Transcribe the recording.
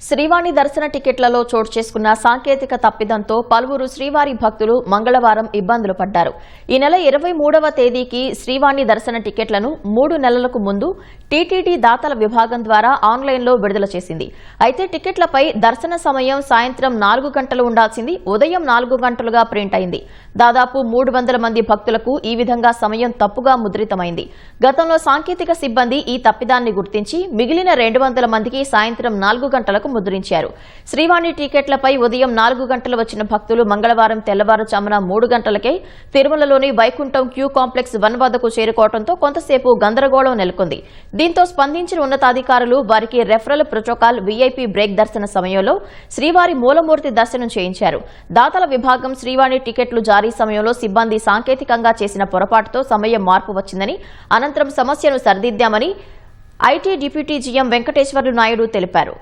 శ్రీవాణి దర్శన టికెట్లలో చోటు చేసుకున్న సాంకేతిక తప్పిదంతో పలువురు శ్రీవారి భక్తులు మంగళవారం ఇబ్బందులు పడ్డారు. ఈ నెల 23వ తేదీకి శ్రీవాణి దర్శన టికెట్లను 3 నెలలకు ముందు టీటీడీ దాతల విభాగం ద్వారా ఆన్లైన్లో విడుదల చేసింది. అయితే టికెట్లపై దర్శన సమయం సాయంత్రం 4 గంటలు ఉండాల్సింది ఉదయం 4 గంటలుగా ప్రింట్ అయింది. దాదాపు 300 మంది భక్తులకు ఈ విధంగా సమయం తప్పుగా ముద్రితమైంది. గతంలో సాంకేతిక సిబ్బంది ఈ తప్పిదాన్ని గుర్తించి మిగిలిన 200 మందికి సాయంత్రం 4 గంటలకు ముద్రించారు. శ్రీవాణి టికెట్లపై ఉదయం 4 గంటలు వచ్చిన భక్తులు మంగళవారం తెల్లవారుజామున 3 గంటలకే తిరుమలలోని వైకుంఠం క్యూ కాంప్లెక్స్ 1 వద్దకు చేరుకోవడంతో కొంతసేపు గందరగోళం నెలకొంది. దీంతో స్పందించిన ఉన్నతాధికారులు వారికి రెఫరల్ ప్రోటోకాల్ వీఐపీ బ్రేక్ దర్శన సమయంలో శ్రీవారి మూలమూర్తి దర్శనం చేయించారు. దాతల విభాగం శ్రీవాణి టికెట్లు జారీ సమయంలో సిబ్బంది సాంకేతికంగా చేసిన పొరపాటుతో సమయం మార్పు వచ్చిందని, అనంతరం సమస్యను సరిదిద్దామని IT deputy GM Venkateswarlu Naidu తెలిపారు.